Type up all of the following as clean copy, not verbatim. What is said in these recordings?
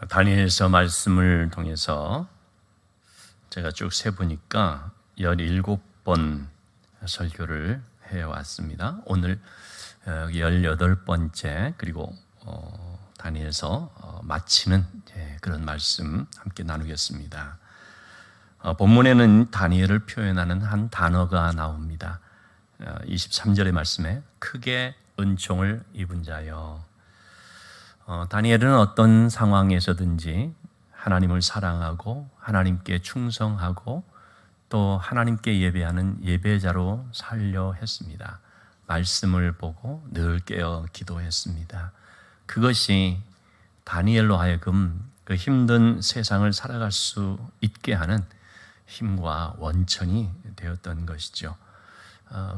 다니엘서 말씀을 통해서 제가 쭉 세보니까 17번 설교를 해왔습니다. 오늘 18번째 그리고 다니엘서 마치는 그런 말씀 함께 나누겠습니다. 본문에는 다니엘을 표현하는 한 단어가 나옵니다. 23절의 말씀에 크게 은총을 입은 자여. 다니엘은 어떤 상황에서든지 하나님을 사랑하고 하나님께 충성하고 또 하나님께 예배하는 예배자로 살려 했습니다. 말씀을 보고 늘 깨어 기도했습니다. 그것이 다니엘로 하여금 그 힘든 세상을 살아갈 수 있게 하는 힘과 원천이 되었던 것이죠.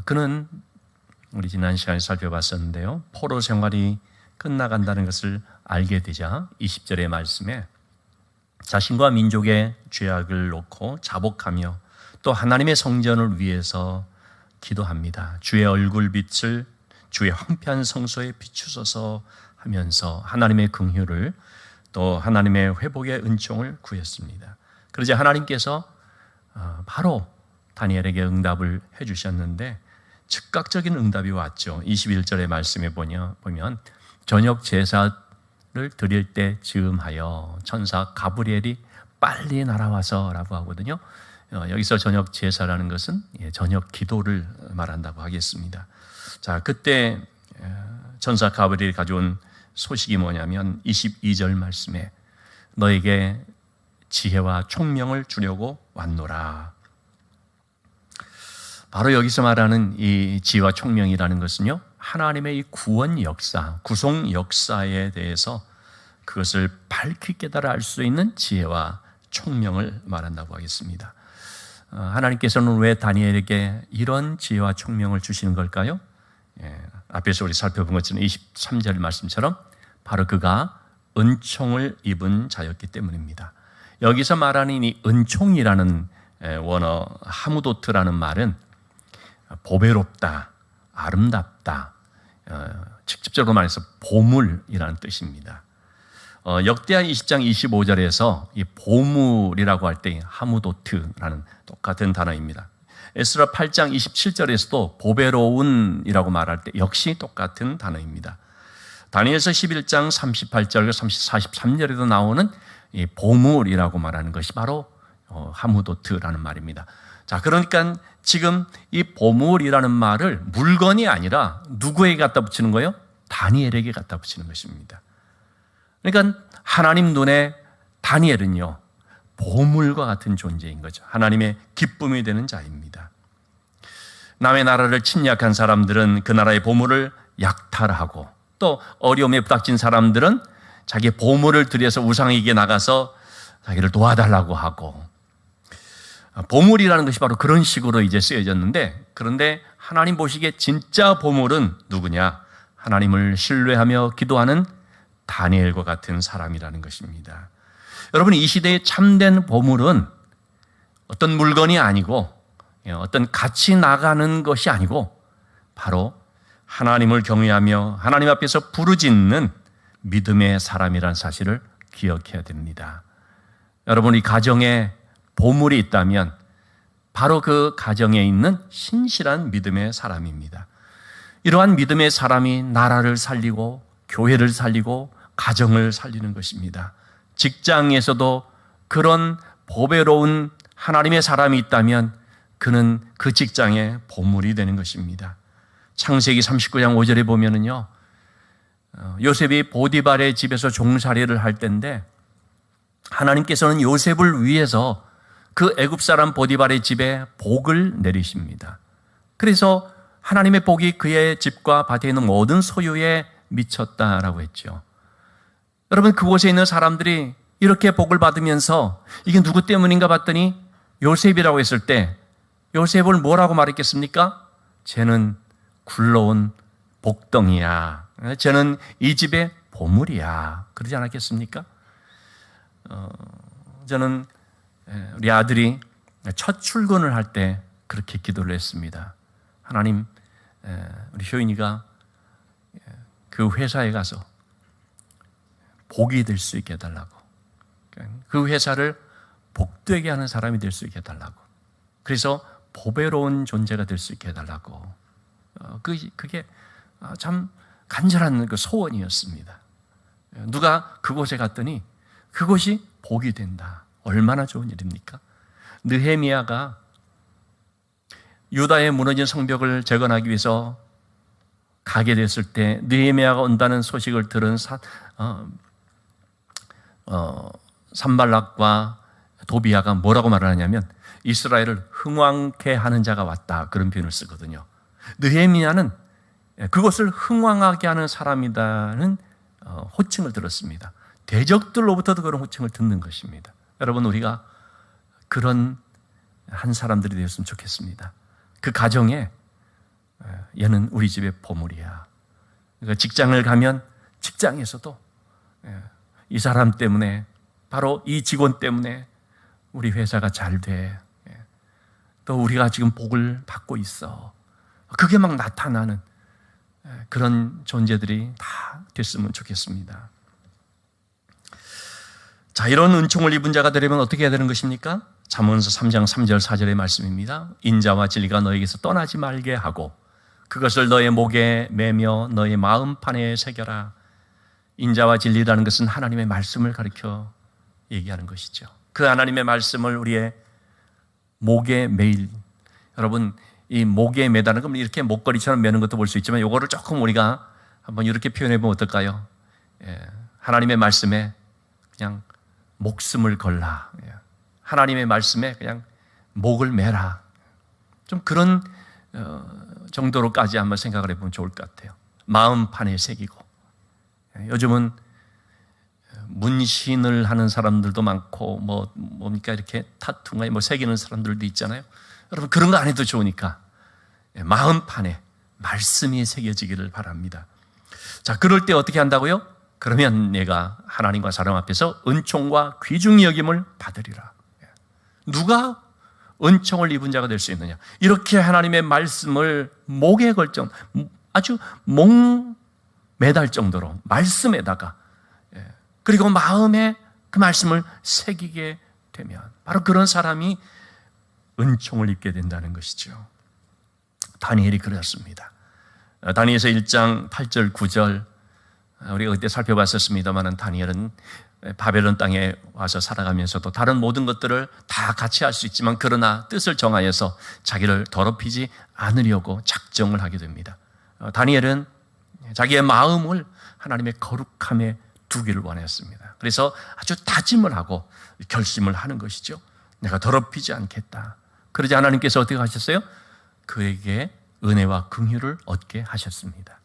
그는 우리 지난 시간에 살펴봤었는데요. 포로 생활이 끝나간다는 것을 알게 되자 20절의 말씀에 자신과 민족의 죄악을 놓고 자복하며 또 하나님의 성전을 위해서 기도합니다. 주의 얼굴빛을 주의 황폐한 성소에 비추소서 하면서 하나님의 긍휼을 또 하나님의 회복의 은총을 구했습니다. 그러자 하나님께서 바로 다니엘에게 응답을 해주셨는데 즉각적인 응답이 왔죠. 21절의 말씀에 보면 저녁 제사를 드릴 때 즈음하여 천사 가브리엘이 빨리 날아와서 라고 하거든요. 여기서 저녁 제사라는 것은 저녁 기도를 말한다고 하겠습니다. 자, 그때 천사 가브리엘이 가져온 소식이 뭐냐면 22절 말씀에 너에게 지혜와 총명을 주려고 왔노라. 바로 여기서 말하는 이 지혜와 총명이라는 것은요, 하나님의 이 구원 역사, 구속 역사에 대해서 그것을 밝히 깨달아 알 수 있는 지혜와 총명을 말한다고 하겠습니다. 하나님께서는 왜 다니엘에게 이런 지혜와 총명을 주시는 걸까요? 앞에서 우리 살펴본 것처럼 23절 말씀처럼 바로 그가 은총을 입은 자였기 때문입니다. 여기서 말하는 이 은총이라는 원어 하무도트라는 말은 보배롭다, 아름답다, 직접적으로 말해서 보물이라는 뜻입니다. 역대하 20장 25절에서 이 보물이라고 할 때 하무도트라는 똑같은 단어입니다. 에스라 8장 27절에서도 보배로운이라고 말할 때 역시 똑같은 단어입니다. 다니엘서 11장 38절, 43절에도 나오는 이 보물이라고 말하는 것이 바로 하무도트라는 말입니다. 자, 그러니까 지금 이 보물이라는 말을 물건이 아니라 누구에게 갖다 붙이는 거예요? 다니엘에게 갖다 붙이는 것입니다. 그러니까 하나님 눈에 다니엘은요, 보물과 같은 존재인 거죠. 하나님의 기쁨이 되는 자입니다. 남의 나라를 침략한 사람들은 그 나라의 보물을 약탈하고 또 어려움에 부닥친 사람들은 자기의 보물을 들여서 우상에게 나가서 자기를 도와달라고 하고, 보물이라는 것이 바로 그런 식으로 이제 쓰여졌는데, 그런데 하나님 보시기에 진짜 보물은 누구냐? 하나님을 신뢰하며 기도하는 다니엘과 같은 사람이라는 것입니다. 여러분, 이 시대의 참된 보물은 어떤 물건이 아니고 어떤 같이 나가는 것이 아니고 바로 하나님을 경외하며 하나님 앞에서 부르짖는 믿음의 사람이라는 사실을 기억해야 됩니다. 여러분, 이 가정에 보물이 있다면 바로 그 가정에 있는 신실한 믿음의 사람입니다. 이러한 믿음의 사람이 나라를 살리고 교회를 살리고 가정을 살리는 것입니다. 직장에서도 그런 보배로운 하나님의 사람이 있다면 그는 그 직장의 보물이 되는 것입니다. 창세기 39장 5절에 보면은요, 요셉이 보디발의 집에서 종살이를 할 때인데 하나님께서는 요셉을 위해서 그 애굽 사람 보디발의 집에 복을 내리십니다. 그래서 하나님의 복이 그의 집과 밭에 있는 모든 소유에 미쳤다라고 했죠. 여러분, 그곳에 있는 사람들이 이렇게 복을 받으면서 이게 누구 때문인가 봤더니 요셉이라고 했을 때 요셉을 뭐라고 말했겠습니까? 쟤는 굴러온 복덩이야. 쟤는 이 집의 보물이야. 그러지 않았겠습니까? 저는 우리 아들이 첫 출근을 할 때 그렇게 기도를 했습니다. 하나님, 우리 효인이가 그 회사에 가서 복이 될 수 있게 해달라고. 그 회사를 복되게 하는 사람이 될 수 있게 해달라고. 그래서 보배로운 존재가 될 수 있게 해달라고. 그게 참 간절한 그 소원이었습니다. 누가 그곳에 갔더니 그곳이 복이 된다. 얼마나 좋은 일입니까? 느헤미야가 유다의 무너진 성벽을 재건하기 위해서 가게 됐을 때 느헤미야가 온다는 소식을 들은 산발락과 도비야가 뭐라고 말을 하냐면 이스라엘을 흥왕케 하는 자가 왔다, 그런 표현을 쓰거든요. 느헤미야는 그것을 흥왕하게 하는 사람이라는 호칭을 들었습니다. 대적들로부터도 그런 호칭을 듣는 것입니다. 여러분, 우리가 그런 한 사람들이 되었으면 좋겠습니다. 그 가정에 얘는 우리 집의 보물이야. 그러니까 직장을 가면 직장에서도 이 사람 때문에, 바로 이 직원 때문에 우리 회사가 잘 돼. 또 우리가 지금 복을 받고 있어. 그게 막 나타나는 그런 존재들이 다 됐으면 좋겠습니다. 자, 이런 은총을 입은 자가 되려면 어떻게 해야 되는 것입니까? 잠언서 3장 3절 4절의 말씀입니다. 인자와 진리가 너에게서 떠나지 말게 하고 그것을 너의 목에 매며 너의 마음판에 새겨라. 인자와 진리라는 것은 하나님의 말씀을 가리켜 얘기하는 것이죠. 그 하나님의 말씀을 우리의 목에 매일, 여러분, 이 목에 매다는 건 이렇게 목걸이처럼 매는 것도 볼 수 있지만 이거를 조금 우리가 한번 이렇게 표현해 보면 어떨까요? 하나님의 말씀에 그냥 목숨을 걸라. 하나님의 말씀에 그냥 목을 매라. 좀 그런 정도로까지 한번 생각을 해보면 좋을 것 같아요. 마음판에 새기고. 요즘은 문신을 하는 사람들도 많고 뭡니까 이렇게 타투가 새기는 사람들도 있잖아요. 여러분, 그런 거 안 해도 좋으니까 마음판에 말씀이 새겨지기를 바랍니다. 자, 그럴 때 어떻게 한다고요? 그러면 내가 하나님과 사람 앞에서 은총과 귀중히 여김을 받으리라. 누가 은총을 입은 자가 될 수 있느냐? 이렇게 하나님의 말씀을 목에 걸 정도, 아주 목 매달 정도로 말씀에다가, 그리고 마음에 그 말씀을 새기게 되면 바로 그런 사람이 은총을 입게 된다는 것이죠. 다니엘이 그랬습니다. 다니엘서 1장 8절 9절 우리가 그때 살펴봤었습니다만, 다니엘은 바벨론 땅에 와서 살아가면서도 다른 모든 것들을 다 같이 할 수 있지만 그러나 뜻을 정하여서 자기를 더럽히지 않으려고 작정을 하게 됩니다. 다니엘은 자기의 마음을 하나님의 거룩함에 두기를 원했습니다. 그래서 아주 다짐을 하고 결심을 하는 것이죠. 내가 더럽히지 않겠다. 그러자 하나님께서 어떻게 하셨어요? 그에게 은혜와 긍휼을 얻게 하셨습니다.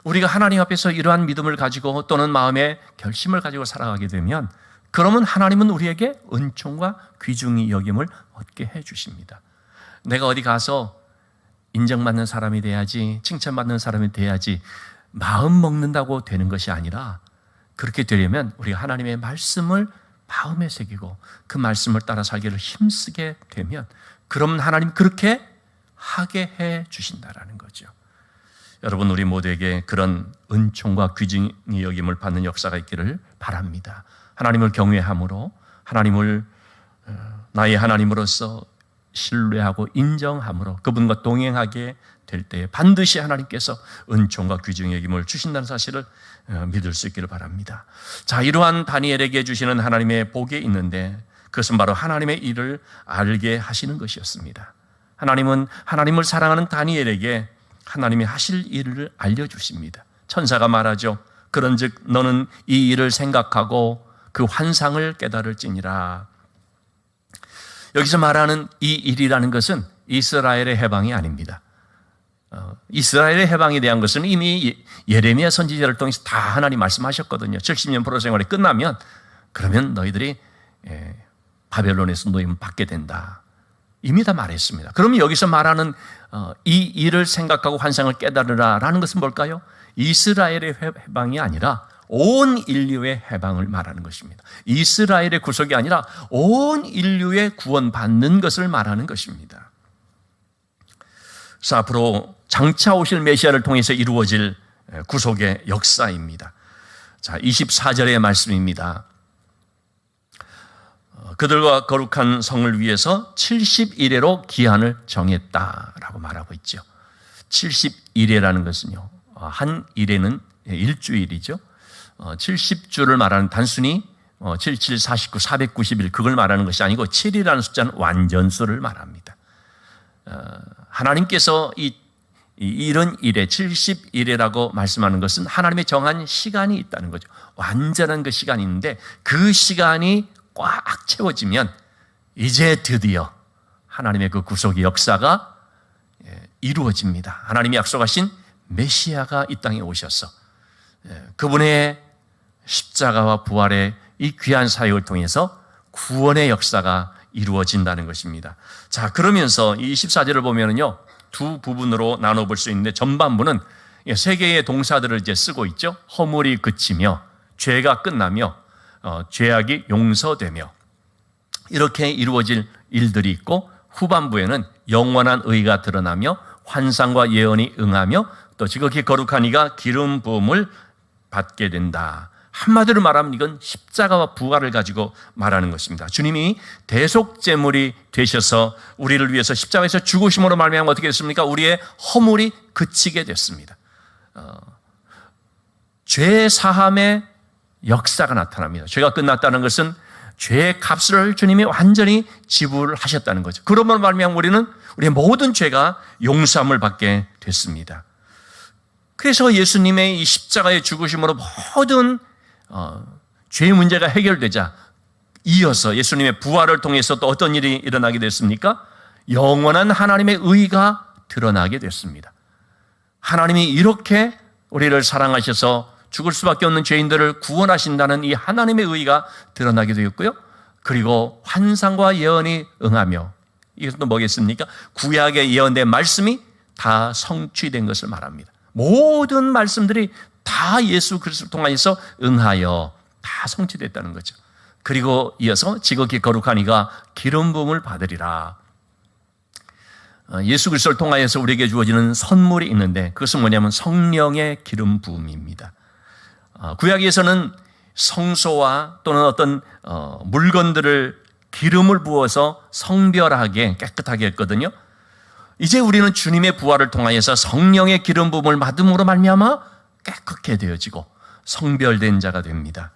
우리가 하나님 앞에서 이러한 믿음을 가지고 또는 마음의 결심을 가지고 살아가게 되면, 그러면 하나님은 우리에게 은총과 귀중히 여김을 얻게 해주십니다. 내가 어디 가서 인정받는 사람이 돼야지, 칭찬받는 사람이 돼야지 마음 먹는다고 되는 것이 아니라, 그렇게 되려면 우리가 하나님의 말씀을 마음에 새기고 그 말씀을 따라 살기를 힘쓰게 되면, 그러면 하나님 그렇게 하게 해 주신다라는 거죠. 여러분, 우리 모두에게 그런 은총과 귀중히 여김을 받는 역사가 있기를 바랍니다. 하나님을 경외함으로, 하나님을 나의 하나님으로서 신뢰하고 인정함으로 그분과 동행하게 될 때에 반드시 하나님께서 은총과 귀중히 여김을 주신다는 사실을 믿을 수 있기를 바랍니다. 자, 이러한 다니엘에게 주시는 하나님의 복이 있는데, 그것은 바로 하나님의 일을 알게 하시는 것이었습니다. 하나님은 하나님을 사랑하는 다니엘에게 하나님이 하실 일을 알려주십니다. 천사가 말하죠. 그런즉 너는 이 일을 생각하고 그 환상을 깨달을지니라. 여기서 말하는 이 일이라는 것은 이스라엘의 해방이 아닙니다. 이스라엘의 해방에 대한 것은 이미 예레미야 선지자를 통해서 다 하나님 말씀하셨거든요. 70년 포로 생활이 끝나면 그러면 너희들이 바벨론에서 노임을 받게 된다. 이미 다 말했습니다. 그러면 여기서 말하는 이 일을 생각하고 환상을 깨달으라 라는 것은 뭘까요? 이스라엘의 해방이 아니라 온 인류의 해방을 말하는 것입니다. 이스라엘의 구속이 아니라 온 인류의 구원받는 것을 말하는 것입니다. 그래서 앞으로 장차 오실 메시아를 통해서 이루어질 구속의 역사입니다. 자, 24절의 말씀입니다. 그들과 거룩한 성을 위해서 70일에로 기한을 정했다라고 말하고 있죠. 70일이라는 것은요, 한 일에는 일주일이죠. 70주를 말하는 단순히 77, 49, 490일 그걸 말하는 것이 아니고 7이라는 숫자는 완전수를 말합니다. 하나님께서 이런 일에 70일이라고 말씀하는 것은 하나님의 정한 시간이 있다는 거죠. 완전한 그 시간이 있는데 그 시간이 꽉 채워지면 이제 드디어 하나님의 그 구속의 역사가 이루어집니다. 하나님이 약속하신 메시아가 이 땅에 오셔서 그분의 십자가와 부활의 이 귀한 사역을 통해서 구원의 역사가 이루어진다는 것입니다. 자, 그러면서 이 24절을 보면은요, 두 부분으로 나눠볼 수 있는데 전반부는 세 개의 동사들을 이제 쓰고 있죠. 허물이 그치며 죄가 끝나며 죄악이 용서되며 이렇게 이루어질 일들이 있고, 후반부에는 영원한 의가 드러나며 환상과 예언이 응하며 또 지극히 거룩한 이가 기름 부음을 받게 된다. 한마디로 말하면 이건 십자가와 부활을 가지고 말하는 것입니다. 주님이 대속제물이 되셔서 우리를 위해서 십자가에서 죽으심으로 말미암아 어떻게 됐습니까? 우리의 허물이 그치게 됐습니다. 죄 사함의 역사가 나타납니다. 죄가 끝났다는 것은 죄의 값을 주님이 완전히 지불을 하셨다는 거죠. 그러므로 말미암아 우리는 우리의 모든 죄가 용서함을 받게 됐습니다. 그래서 예수님의 이 십자가의 죽으심으로 모든 죄의 문제가 해결되자 이어서 예수님의 부활을 통해서 또 어떤 일이 일어나게 됐습니까? 영원한 하나님의 의가 드러나게 됐습니다. 하나님이 이렇게 우리를 사랑하셔서 죽을 수밖에 없는 죄인들을 구원하신다는 이 하나님의 의가 드러나게 되었고요. 그리고 환상과 예언이 응하며, 이것도 뭐겠습니까? 구약에 예언된 말씀이 다 성취된 것을 말합니다. 모든 말씀들이 다 예수 그리스도를 통하여서 응하여 다 성취됐다는 거죠. 그리고 이어서 지극히 거룩한 이가 기름 부음을 받으리라. 예수 그리스도를 통하여서 우리에게 주어지는 선물이 있는데 그것은 뭐냐면 성령의 기름 부음입니다. 구약에서는 성소와 또는 어떤 물건들을 기름을 부어서 성별하게 깨끗하게 했거든요. 이제 우리는 주님의 부활을 통하여서 성령의 기름 부음을 받음으로 말미암아 깨끗게 되어지고 성별된 자가 됩니다.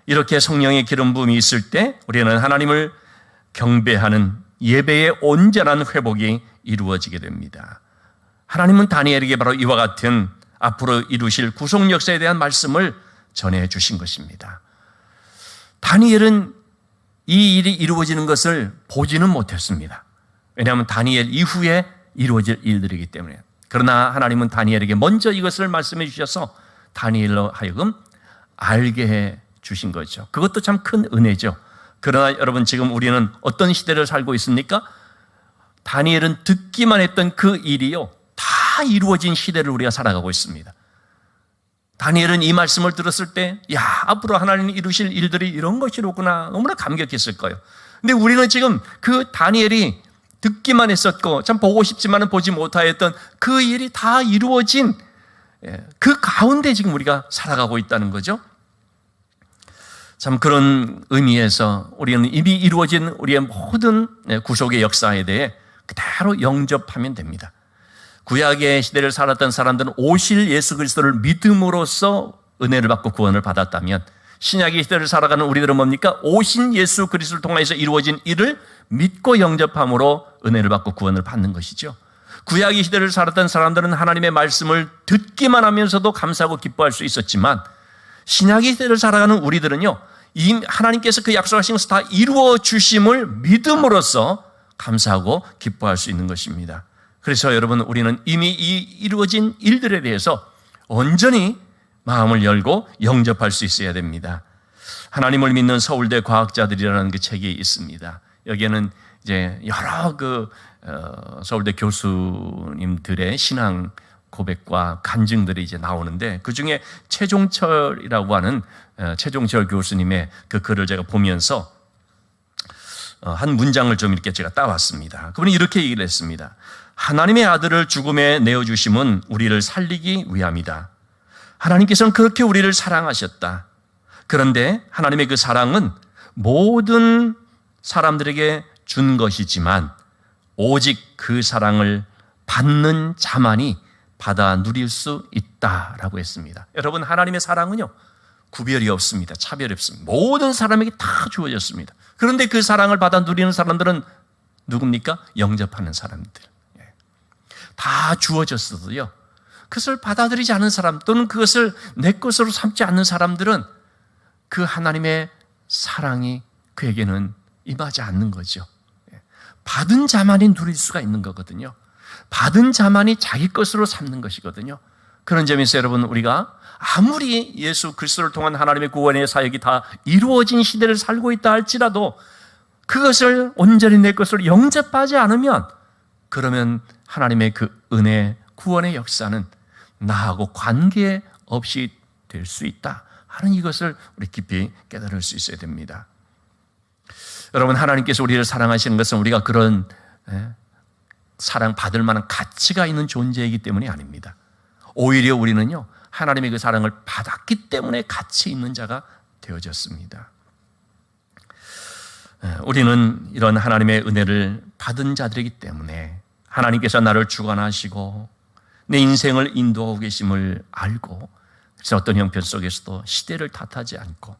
이렇게 성령의 기름 부음이 있을 때 우리는 하나님을 경배하는 예배의 온전한 회복이 이루어지게 됩니다. 하나님은 다니엘에게 바로 이와 같은 앞으로 이루실 구속 역사에 대한 말씀을 전해 주신 것입니다. 다니엘은 이 일이 이루어지는 것을 보지는 못했습니다. 왜냐하면 다니엘 이후에 이루어질 일들이기 때문에. 그러나 하나님은 다니엘에게 먼저 이것을 말씀해 주셔서 다니엘로 하여금 알게 해 주신 거죠. 그것도 참 큰 은혜죠. 그러나 여러분, 지금 우리는 어떤 시대를 살고 있습니까? 다니엘은 듣기만 했던 그 일이요, 다 이루어진 시대를 우리가 살아가고 있습니다. 다니엘은 이 말씀을 들었을 때, 야, 앞으로 하나님이 이루실 일들이 이런 것이로구나, 너무나 감격했을 거예요. 근데 우리는 지금 그 다니엘이 듣기만 했었고 참 보고 싶지만은 보지 못하였던 그 일이 다 이루어진 그 가운데 지금 우리가 살아가고 있다는 거죠. 참 그런 의미에서 우리는 이미 이루어진 우리의 모든 구속의 역사에 대해 그대로 영접하면 됩니다. 구약의 시대를 살았던 사람들은 오실 예수 그리스도를 믿음으로써 은혜를 받고 구원을 받았다면, 신약의 시대를 살아가는 우리들은 뭡니까? 오신 예수 그리스도를 통해서 이루어진 일을 믿고 영접함으로 은혜를 받고 구원을 받는 것이죠. 구약의 시대를 살았던 사람들은 하나님의 말씀을 듣기만 하면서도 감사하고 기뻐할 수 있었지만, 신약의 시대를 살아가는 우리들은요, 이 하나님께서 그 약속하신 것을 다 이루어 주심을 믿음으로써 감사하고 기뻐할 수 있는 것입니다. 그래서 여러분, 우리는 이미 이 이루어진 일들에 대해서 온전히 마음을 열고 영접할 수 있어야 됩니다. 하나님을 믿는 서울대 과학자들이라는 그 책이 있습니다. 여기에는 이제 여러 서울대 교수님들의 신앙 고백과 간증들이 이제 나오는데, 그 중에 최종철이라고 하는 최종철 교수님의 그 글을 제가 보면서 한 문장을 좀 이렇게 제가 따왔습니다. 그분이 이렇게 얘기를 했습니다. 하나님의 아들을 죽음에 내어주심은 우리를 살리기 위함이다. 하나님께서는 그렇게 우리를 사랑하셨다. 그런데 하나님의 그 사랑은 모든 사람들에게 준 것이지만 오직 그 사랑을 받는 자만이 받아 누릴 수 있다라고 했습니다. 여러분, 하나님의 사랑은요, 구별이 없습니다. 차별이 없습니다. 모든 사람에게 다 주어졌습니다. 그런데 그 사랑을 받아 누리는 사람들은 누굽니까? 영접하는 사람들. 다 주어졌어도요, 그것을 받아들이지 않은 사람 또는 그것을 내 것으로 삼지 않는 사람들은 그 하나님의 사랑이 그에게는 임하지 않는 거죠. 받은 자만이 누릴 수가 있는 거거든요. 받은 자만이 자기 것으로 삼는 것이거든요. 그런 점에서 여러분, 우리가 아무리 예수 그리스도를 통한 하나님의 구원의 사역이 다 이루어진 시대를 살고 있다 할지라도 그것을 온전히 내 것으로 영접하지 않으면, 그러면 하나님의 그 은혜, 구원의 역사는 나하고 관계없이 될 수 있다 하는 이것을 우리 깊이 깨달을 수 있어야 됩니다. 여러분, 하나님께서 우리를 사랑하시는 것은 우리가 그런 사랑받을 만한 가치가 있는 존재이기 때문이 아닙니다. 오히려 우리는요, 하나님의 그 사랑을 받았기 때문에 가치 있는 자가 되어졌습니다. 우리는 이런 하나님의 은혜를 받은 자들이기 때문에 하나님께서 나를 주관하시고 내 인생을 인도하고 계심을 알고, 그래서 어떤 형편 속에서도 시대를 탓하지 않고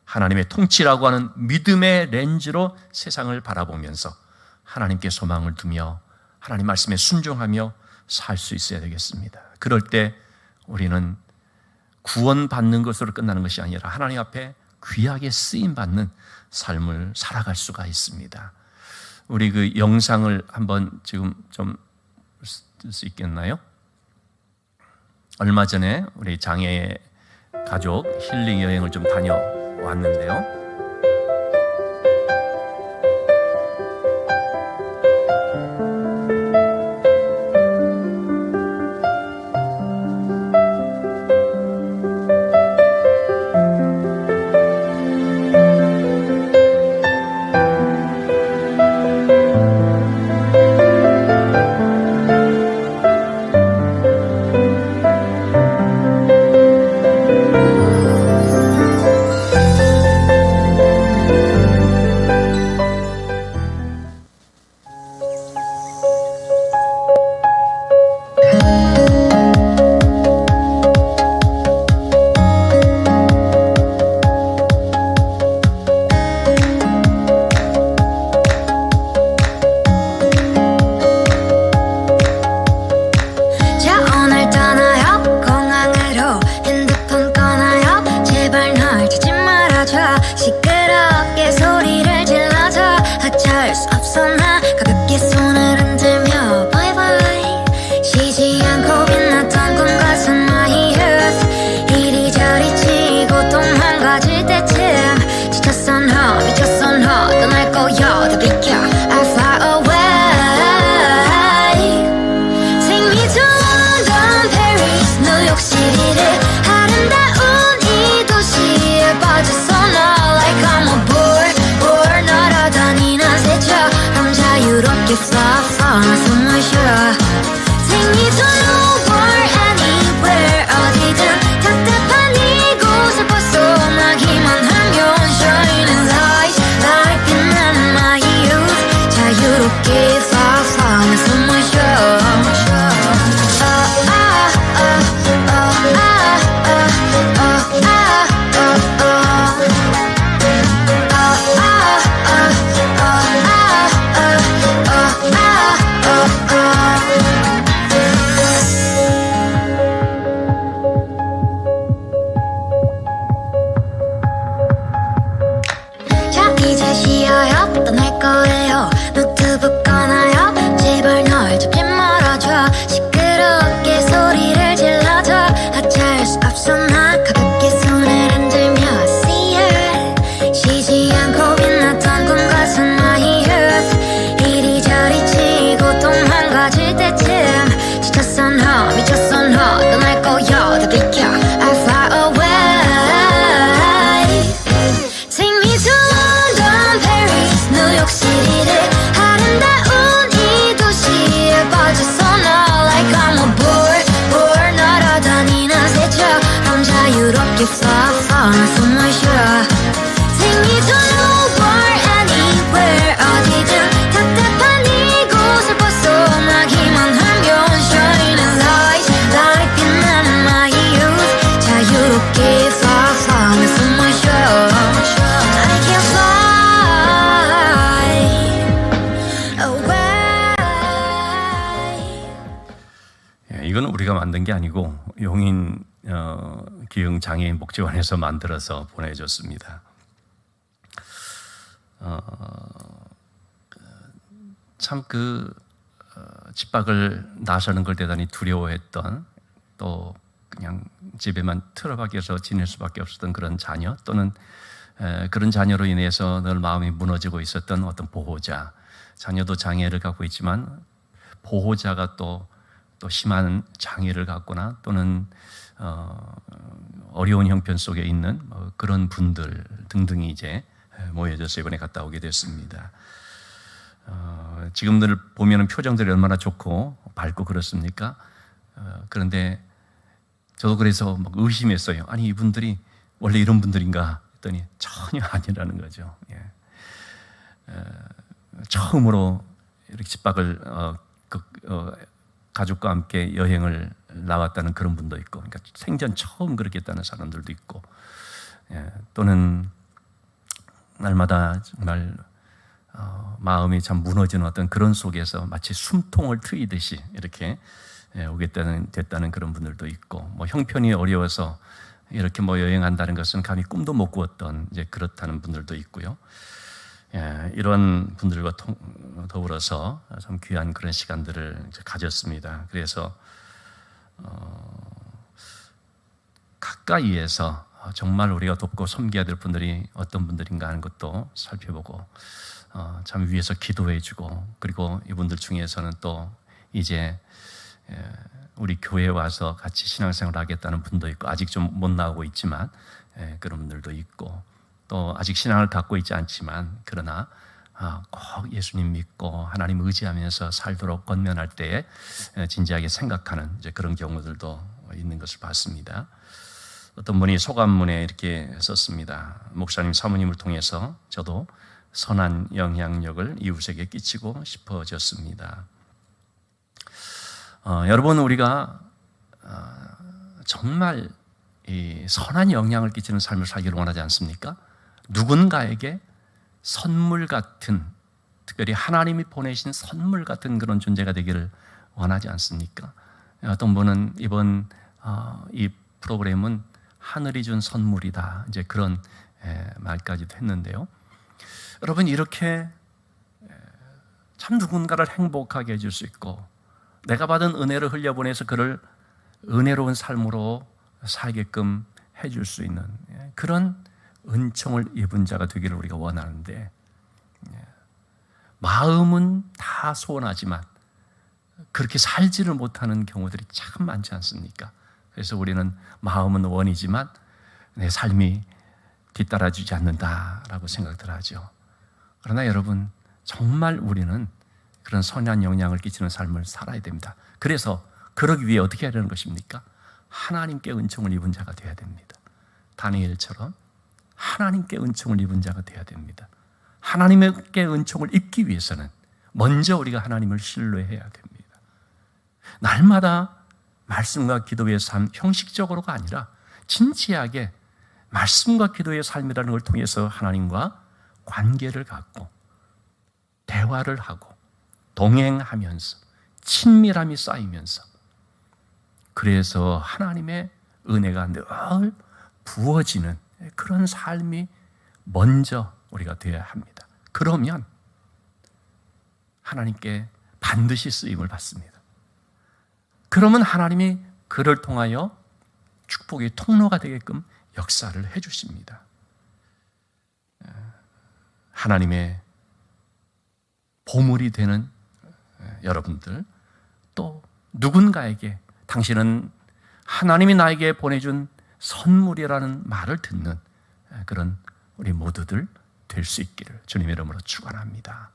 하나님의 통치라고 하는 믿음의 렌즈로 세상을 바라보면서 하나님께 소망을 두며 하나님 말씀에 순종하며 살 수 있어야 되겠습니다. 그럴 때 우리는 구원받는 것으로 끝나는 것이 아니라 하나님 앞에 귀하게 쓰임받는 삶을 살아갈 수가 있습니다. 우리 그 영상을 한번 지금 좀 쓸 수 있겠나요? 얼마 전에 우리 장애 가족 힐링 여행을 좀 다녀왔는데요. City 만든 게 아니고 용인 기흥 장애인 복지관에서 만들어서 보내줬습니다. 참 집밖을 나서는 걸 대단히 두려워했던, 또 그냥 집에만 틀어박혀서 지낼 수밖에 없었던 그런 자녀, 또는 그런 자녀로 인해서 늘 마음이 무너지고 있었던 어떤 보호자, 자녀도 장애를 갖고 있지만 보호자가 또 심한 장애를 갖거나 또는 어려운 형편 속에 있는 그런 분들 등등이 이제 모여져서 이번에 갔다 오게 됐습니다. 지금들 보면은 표정들이 얼마나 좋고 밝고 그렇습니까? 그런데 저도 그래서 막 의심했어요. 아니, 이분들이 원래 이런 분들인가 했더니 전혀 아니라는 거죠. 처음으로 이렇게 집밖을 가족과 함께 여행을 나왔다는 그런 분도 있고, 그러니까 생전 처음 그렇게 했다는 사람들도 있고, 또는 날마다 정말 마음이 참 무너지는 어떤 그런 속에서 마치 숨통을 트이듯이 이렇게 됐다는 그런 분들도 있고, 형편이 어려워서 이렇게 여행한다는 것은 감히 꿈도 못 꾸었던 이제 그렇다는 분들도 있고요. 이런 분들과 더불어서 참 귀한 그런 시간들을 이제 가졌습니다. 그래서 가까이에서 정말 우리가 돕고 섬겨야 될 분들이 어떤 분들인가 하는 것도 살펴보고, 참 위에서 기도해주고, 그리고 이분들 중에서는 또 이제 우리 교회에 와서 같이 신앙생활을 하겠다는 분도 있고, 아직 좀 못 나오고 있지만 그런 분들도 있고, 또 아직 신앙을 갖고 있지 않지만 그러나 꼭 예수님 믿고 하나님 의지하면서 살도록 권면할 때에 진지하게 생각하는 이제 그런 경우들도 있는 것을 봤습니다. 어떤 분이 소감문에 이렇게 썼습니다. 목사님 사모님을 통해서 저도 선한 영향력을 이웃에게 끼치고 싶어졌습니다. 여러분, 우리가 정말 이 선한 영향을 끼치는 삶을 살기를 원하지 않습니까? 누군가에게 선물 같은, 특별히 하나님이 보내신 선물 같은 그런 존재가 되기를 원하지 않습니까? 어떤 분은 이번 이 프로그램은 하늘이 준 선물이다, 이제 그런 말까지도 했는데요. 여러분, 이렇게 참 누군가를 행복하게 해줄 수 있고, 내가 받은 은혜를 흘려보내서 그를 은혜로운 삶으로 살게끔 해줄 수 있는 그런 은총을 입은 자가 되기를 우리가 원하는데, 마음은 다 소원하지만 그렇게 살지를 못하는 경우들이 참 많지 않습니까? 그래서 우리는 마음은 원이지만 내 삶이 뒤따라주지 않는다라고 생각들 하죠. 그러나 여러분, 정말 우리는 그런 선한 영향을 끼치는 삶을 살아야 됩니다. 그래서 그러기 위해 어떻게 해야 되는 것입니까? 하나님께 은총을 입은 자가 되어야 됩니다. 다니엘처럼 하나님께 은총을 입은 자가 되어야 됩니다. 하나님께 은총을 입기 위해서는 먼저 우리가 하나님을 신뢰해야 됩니다. 날마다 말씀과 기도의 삶, 형식적으로가 아니라 진지하게 말씀과 기도의 삶이라는 걸 통해서 하나님과 관계를 갖고 대화를 하고 동행하면서 친밀함이 쌓이면서, 그래서 하나님의 은혜가 늘 부어지는 그런 삶이 먼저 우리가 되어야 합니다. 그러면 하나님께 반드시 쓰임을 받습니다. 그러면 하나님이 그를 통하여 축복의 통로가 되게끔 역사를 해주십니다. 하나님의 보물이 되는 여러분들, 또 누군가에게 당신은 하나님이 나에게 보내준 선물이라는 말을 듣는 그런 우리 모두들 될 수 있기를 주님의 이름으로 축원합니다.